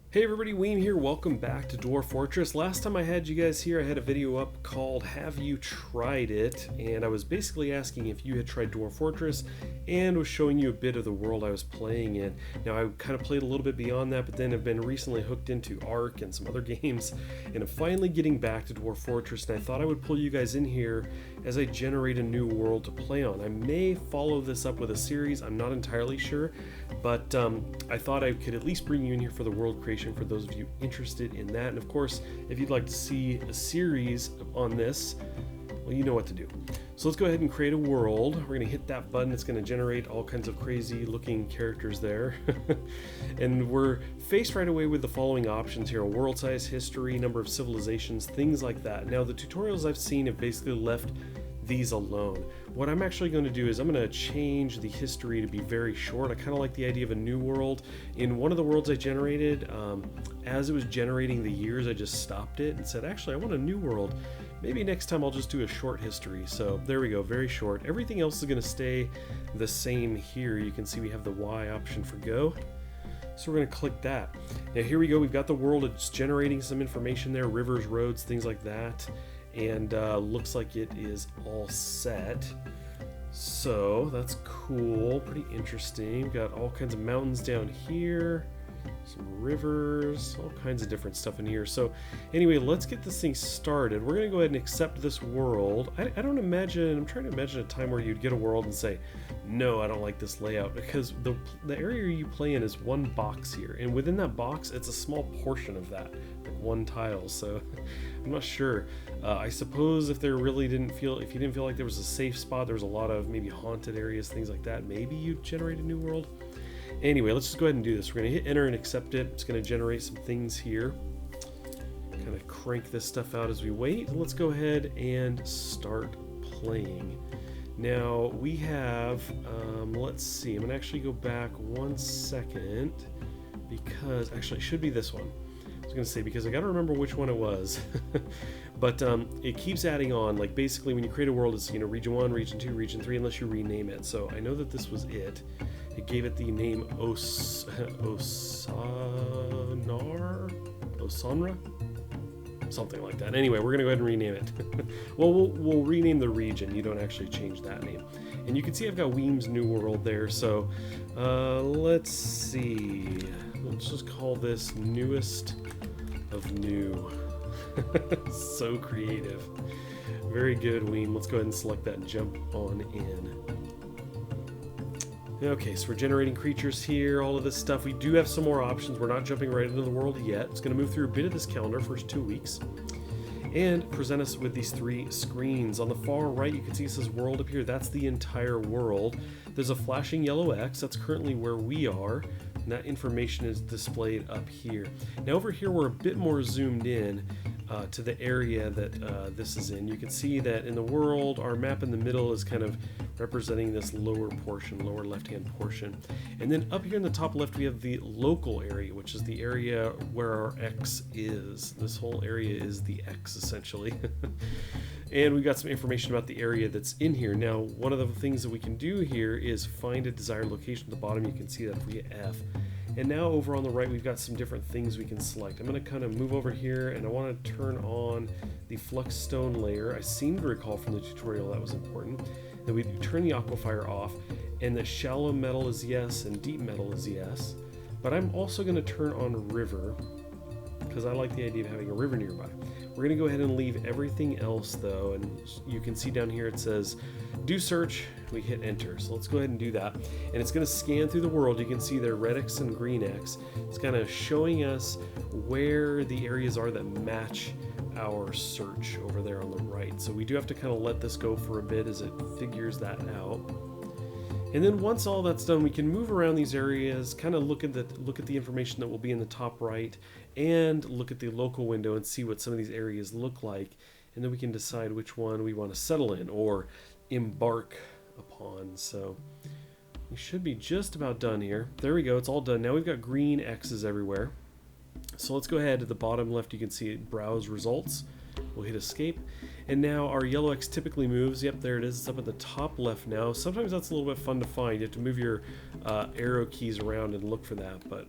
Hey everybody, Weem here. Welcome back to Dwarf Fortress. Last time I had you guys here, I had a video up called Have You Tried It? And I was basically asking if you had tried Dwarf Fortress and was showing you a bit of the world I was playing in. Now I kind of played a little bit beyond that, but then have been recently hooked into Ark and some other games, and I'm finally getting back to Dwarf Fortress, and I thought I would pull you guys in here as I generate a new world to play on. I may follow this up with a series, I'm not entirely sure, but I thought I could at least bring you in here for the world creation for those of you interested in that. And of course, if you'd like to see a series on this, well, you know what to do. So let's go ahead and create a world. We're going to hit that button. It's going to generate all kinds of crazy looking characters there. And we're faced right away with the following options here: a world size, history, number of civilizations, things like that. Now the tutorials I've seen have basically left these alone. What I'm actually going to do is I'm going to change the history to be very short. I kind of like the idea of a new world. In one of the worlds I generated, as it was generating the years, I just stopped it and said, actually, I want a new world. Maybe next time I'll just do a short history. So there we go, very short. Everything else is going to stay the same here. You can see we have the Y option for go. So we're going to click that. Now here we go, we've got the world. It's generating some information there, rivers, roads, things like that. And looks like it is all set. So that's cool, pretty interesting. We've got all kinds of mountains down here, some rivers, all kinds of different stuff in here. So anyway, let's get this thing started. We're gonna go ahead and accept this world. I don't imagine, I'm trying to imagine a time where you'd get a world and say, no, I don't like this layout, because the area you play in is one box here, and within that box, it's a small portion of that, like one tile. So I'm not sure. I suppose if you didn't feel like there was a safe spot, there was a lot of maybe haunted areas, things like that, maybe you generate a new world. Anyway, let's just go ahead and do this. We're going to hit enter and accept it. It's going to generate some things here. Kind of crank this stuff out as we wait. Let's go ahead and start playing. Now we have, let's see, I'm going to actually go back 1 second, because actually it should be this one. I was going to say, because I got to remember which one it was. But it keeps adding on. Like basically when you create a world, it's, you know, region 1, region 2, region 3, unless you rename it. So I know that this was it. It gave it the name Osanra? Something like that. Anyway, we're going to go ahead and rename it. Well, we'll rename the region. You don't actually change that name. And you can see I've got Weem's New World there. So let's see. Let's just call this Newest of New. So creative. Very good, Weem. Let's go ahead and select that and jump on in. Okay, so we're generating creatures here, all of this stuff. We do have some more options. We're not jumping right into the world yet. It's going to move through a bit of this calendar, first 2 weeks, and present us with these 3 screens. On the far right, you can see it says world up here. That's the entire world. There's a flashing yellow X. That's currently where we are. And that information is displayed up here. Now over here, we're a bit more zoomed in to the area that this is in. You can see that in the world, our map in the middle is kind of representing this lower portion, lower left-hand portion. And then up here in the top left, we have the local area, which is the area where our X is. This whole area is the X, essentially. And we've got some information about the area that's in here. Now, one of the things that we can do here is find a desired location at the bottom. You can see that if we hit F. And now over on the right, we've got some different things we can select. I'm going to kind of move over here, and I want to turn on the flux stone layer. I seem to recall from the tutorial that was important. Then we turn the aquifire off, and the shallow metal is yes, and deep metal is yes. But I'm also going to turn on river, because I like the idea of having a river nearby. We're going to go ahead and leave everything else though, and you can see down here it says do search. We hit enter. So let's go ahead and do that, and it's going to scan through the world. You can see there red X and green X. It's kind of showing us where the areas are that match our search over there on the right. So we do have to kind of let this go for a bit as it figures that out. And then once all that's done, we can move around these areas, kind of look at the information that will be in the top right, and look at the local window and see what some of these areas look like. And then we can decide which one we want to settle in or embark upon. So we should be just about done here. There we go, it's all done. Now we've got green X's everywhere. So let's go ahead to the bottom left. You can see browse results. We'll hit escape. And now our yellow X typically moves. Yep, there it is. It's up at the top left now. Sometimes that's a little bit fun to find. You have to move your arrow keys around and look for that. But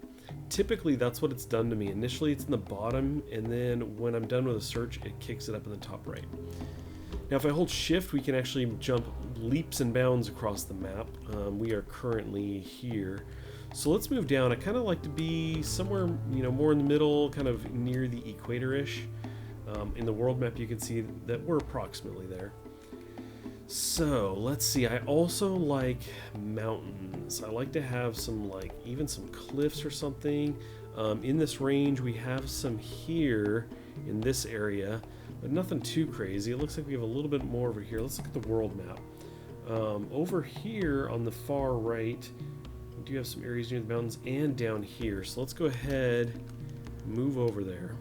Typically that's what it's done to me. Initially it's in the bottom, and then when I'm done with a search, it kicks it up in the top right. Now if I hold shift, we can actually jump leaps and bounds across the map. We are currently here. So let's move down. I kind of like to be somewhere, you know, more in the middle, kind of near the equator-ish. In the world map you can see that we're approximately there. So let's see, I also like mountains. I like to have some, like, even some cliffs or something. In this range we have some here in this area, but nothing too crazy. It looks like we have a little bit more over here. Let's look at the world map. Over here on the far right, we do have some areas near the mountains and down here. So let's go ahead, move over there.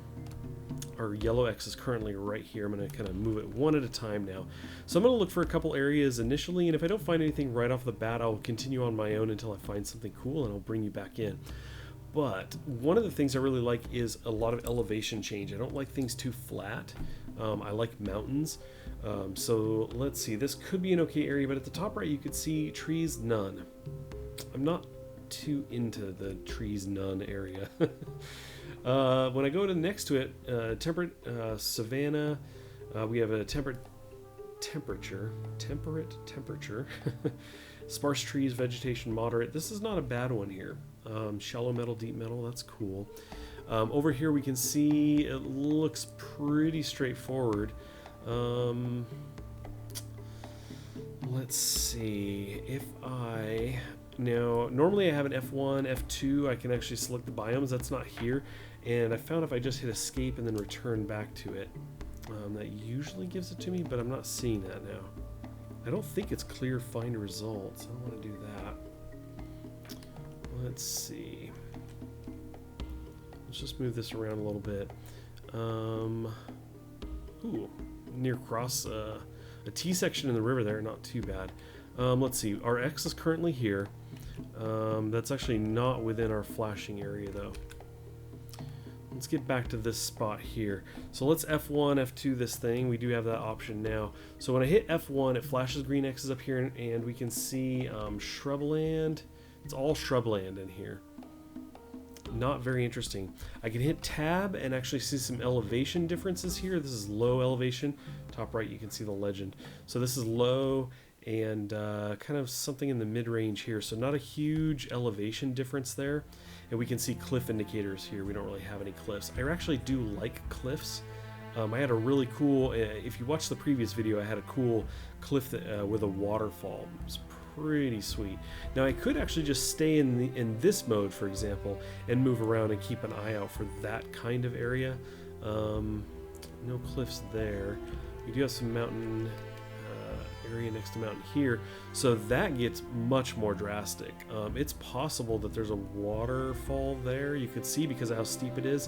Our yellow X is currently right here. I'm going to kind of move it one at a time now. So I'm going to look for a couple areas initially, and if I don't find anything right off the bat, I'll continue on my own until I find something cool, and I'll bring you back in. But one of the things I really like is a lot of elevation change. I don't like things too flat. I like mountains. So let's see. This could be an okay area, but at the top right you could see trees, none. I'm not too into the trees, none area. When I go to next to it, temperate savanna, we have a temperate temperature. Sparse trees, vegetation moderate. This is not a bad one here. Shallow metal, deep metal, that's cool. Over here we can see it looks pretty straightforward. Let's see if now normally I have an F1, F2, I can actually select the biomes. That's not here, and I found if I just hit escape and then return back to it, that usually gives it to me, but I'm not seeing that now. I don't think it's clear find results. I don't want to do that. Let's see. Let's just move this around a little bit. Ooh, near cross a T section in the river there, not too bad. Let's see, our X is currently here. That's actually not within our flashing area though. Let's get back to this spot here. So let's F1, F2 this thing. We do have that option now. So when I hit F1, it flashes green X's up here, and we can see shrubland. It's all shrubland in here. Not very interesting. I can hit tab and actually see some elevation differences here. This is low elevation. Top right you can see the legend. So this is low and kind of something in the mid-range here. So not a huge elevation difference there. And we can see cliff indicators here. We don't really have any cliffs. I actually do like cliffs. I had a really cool, if you watch the previous video, I had a cool cliff that, with a waterfall. It was pretty sweet. Now I could actually just stay in this mode, for example, and move around and keep an eye out for that kind of area. No cliffs there. We do have some mountain area next to mountain here, so that gets much more drastic. It's possible that there's a waterfall there, you could see, because of how steep it is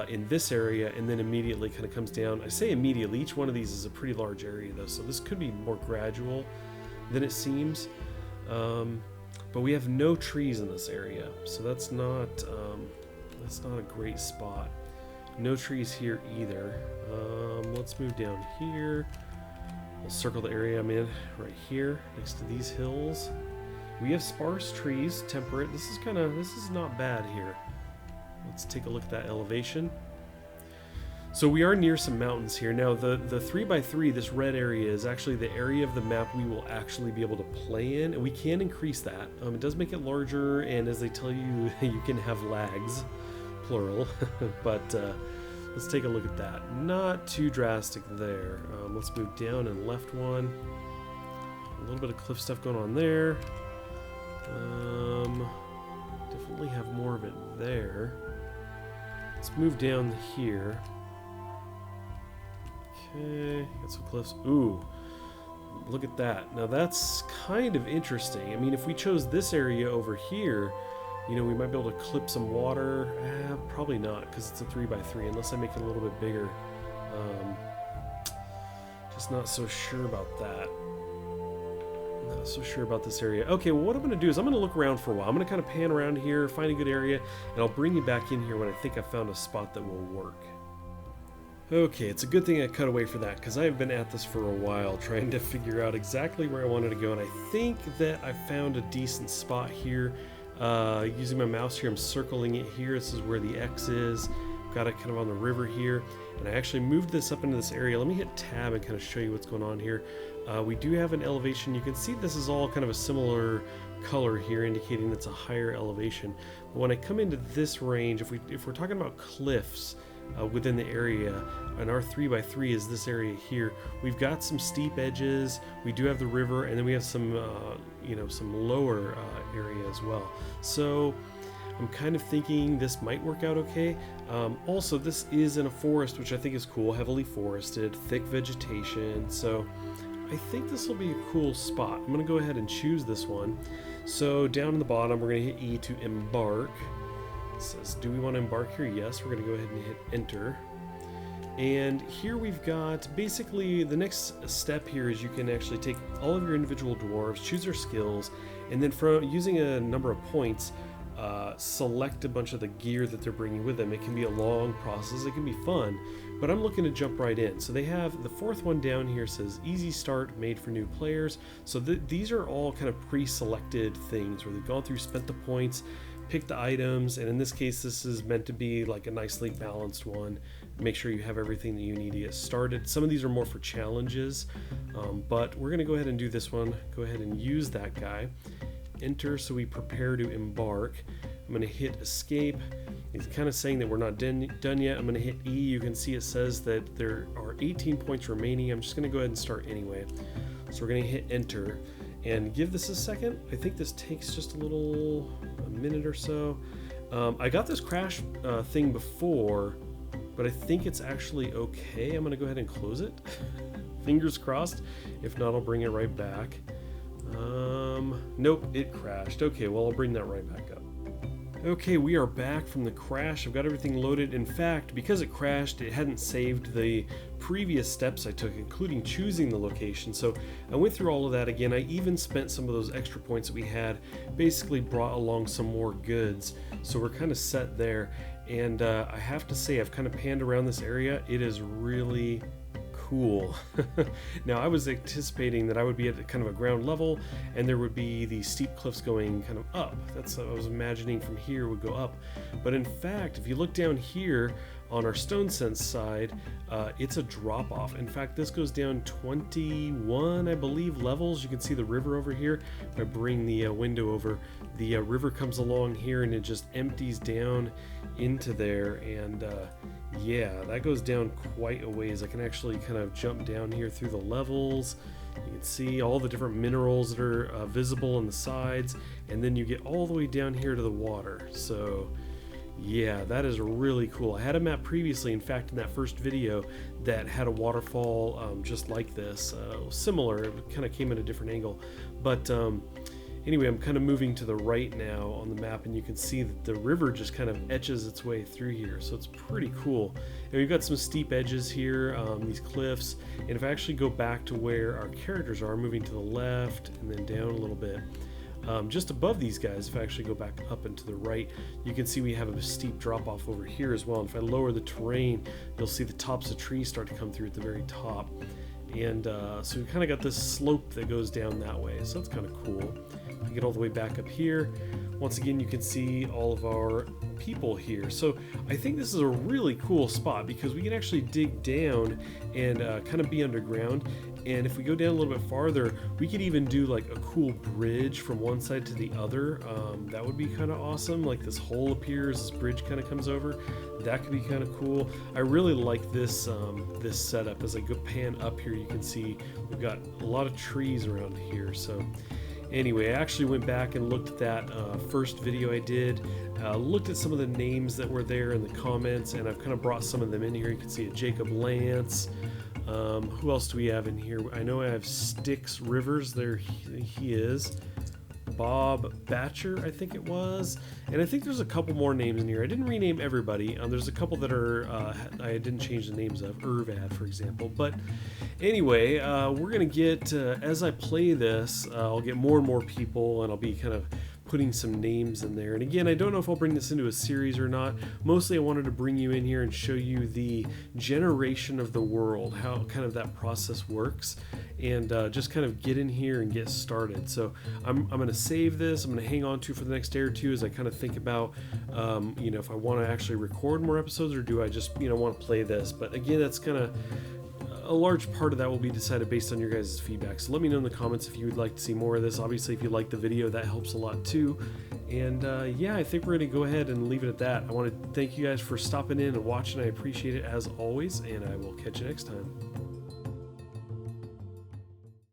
in this area, and then immediately kind of comes down. I say immediately, each one of these is a pretty large area though, so this could be more gradual than it seems. But we have no trees in this area, so that's not a great spot. No trees here either. Let's move down here. We'll circle the area I'm in right here next to these hills. We have sparse trees, temperate. This is not bad here. Let's take a look at that elevation. So we are near some mountains here. Now the 3x3, this red area, is actually the area of the map we will actually be able to play in, and we can increase that. It does make it larger, and as they tell you, you can have lags, plural, but let's take a look at that. Not too drastic there. Let's move down and left one. A little bit of cliff stuff going on there. Definitely have more of it there. Let's move down here. Okay, got some cliffs. Ooh, look at that. Now that's kind of interesting. I mean, if we chose this area over here, you know, we might be able to clip some water. Probably not, because it's a 3x3, unless I make it a little bit bigger. Just not so sure about that. Not so sure about this area. Okay, well, what I'm going to do is I'm going to look around for a while. I'm going to kind of pan around here, find a good area, and I'll bring you back in here when I think I've found a spot that will work. Okay, it's a good thing I cut away for that, because I've been at this for a while trying to figure out exactly where I wanted to go, and I think that I found a decent spot here. Using my mouse here, I'm circling it here. This is where the X is. Got it kind of on the river here, and I actually moved this up into this area. Let me hit tab and kind of show you what's going on here. We do have an elevation. You can see this is all kind of a similar color here, indicating it's a higher elevation. But when I come into this range, if we're talking about cliffs within the area, and our 3x3 is this area here, we've got some steep edges, we do have the river, and then we have some some lower area as well. So I'm kind of thinking this might work out okay. Also, this is in a forest, which I think is cool, heavily forested, thick vegetation, so I think this will be a cool spot. I'm going to go ahead and choose this one. So down in the bottom, we're going to hit E to embark. It says, do we want to embark here? Yes, we're going to go ahead and hit enter. And here we've got, basically the next step here is you can actually take all of your individual dwarves, choose their skills, and then from using a number of points, select a bunch of the gear that they're bringing with them. It can be a long process, it can be fun, but I'm looking to jump right in. So they have the fourth one down here, says easy start, made for new players. So these are all kind of pre-selected things where they've gone through, spent the points, picked the items, and in this case this is meant to be like a nicely balanced one. Make sure you have everything that you need to get started. Some of these are more for challenges, but we're going to go ahead and do this one. Go ahead and use that guy. Enter, so we prepare to embark. I'm going to hit escape. It's kind of saying that we're not done yet. I'm going to hit E. You can see it says that there are 18 points remaining. I'm just going to go ahead and start anyway. So we're going to hit enter and give this a second. I think this takes just a minute or so. I got this crash thing before, but I think it's actually okay. I'm going to go ahead and close it. Fingers crossed. If not, I'll bring it right back. Nope, it crashed. Okay, well, I'll bring that right back up. Okay, we are back from the crash. I've got everything loaded. In fact, because it crashed, it hadn't saved the previous steps I took, including choosing the location. So I went through all of that again. I even spent some of those extra points that we had, basically brought along some more goods. So we're kind of set there. And I have to say, I've kind of panned around this area. It is really cool. Now, I was anticipating that I would be at kind of a ground level and there would be these steep cliffs going kind of up. That's what I was imagining from here would go up. But in fact, if you look down here on our Stone Sense side, it's a drop off. In fact, this goes down 21, I believe, levels. You can see the river over here. If I bring the window over, the river comes along here and it just empties down into there, and yeah, that goes down quite a ways. I can actually kind of jump down here through the levels. You can see all the different minerals that are visible on the sides, and then you get all the way down here to the water. So yeah, that is really cool. I had a map previously, in fact, in that first video, that had a waterfall just like this, similar. It kind of came at a different angle, but anyway, I'm kind of moving to the right now on the map, and you can see that the river just kind of etches its way through here, so it's pretty cool. And we've got some steep edges here, these cliffs, and if I actually go back to where our characters are, moving to the left and then down a little bit, just above these guys, if I actually go back up and to the right, you can see we have a steep drop off over here as well. And if I lower the terrain, you'll see the tops of trees start to come through at the very top. And so we kind of got this slope that goes down that way, so that's kind of cool. I get all the way back up here. Once again, you can see all of our people here. So I think this is a really cool spot because we can actually dig down and kind of be underground. And if we go down a little bit farther, we could even do like a cool bridge from one side to the other. That would be kind of awesome. Like this hole appears, this bridge kind of comes over. That could be kind of cool. I really like this this setup. As I go pan up here, you can see we've got a lot of trees around here. So anyway, I actually went back and looked at that first video I did, looked at some of the names that were there in the comments, and I've kind of brought some of them in here. You can see a Jacob Lance. Who else do we have in here? I know I have Styx Rivers. There he is. Bob Batcher, I think it was. And I think there's a couple more names in here. I didn't rename everybody. There's a couple that are I didn't change the names of. Irvad, for example. But anyway, we're going to get, as I play this, I'll get more and more people, and I'll be kind of putting some names in there. And again, I don't know if I'll bring this into a series or not. Mostly I wanted to bring you in here and show you the generation of the world, how kind of that process works. and just kind of get in here and get started. So I'm going to save this. I'm going to hang on to for the next day or two as I kind of think about, if I want to actually record more episodes, or do I just, want to play this. But again, that's kind of a large part of that will be decided based on your guys' feedback. So let me know in the comments if you would like to see more of this. Obviously, if you like the video, that helps a lot too. And yeah, I think we're going to go ahead and leave it at that. I want to thank you guys for stopping in and watching. I appreciate it as always, and I will catch you next time.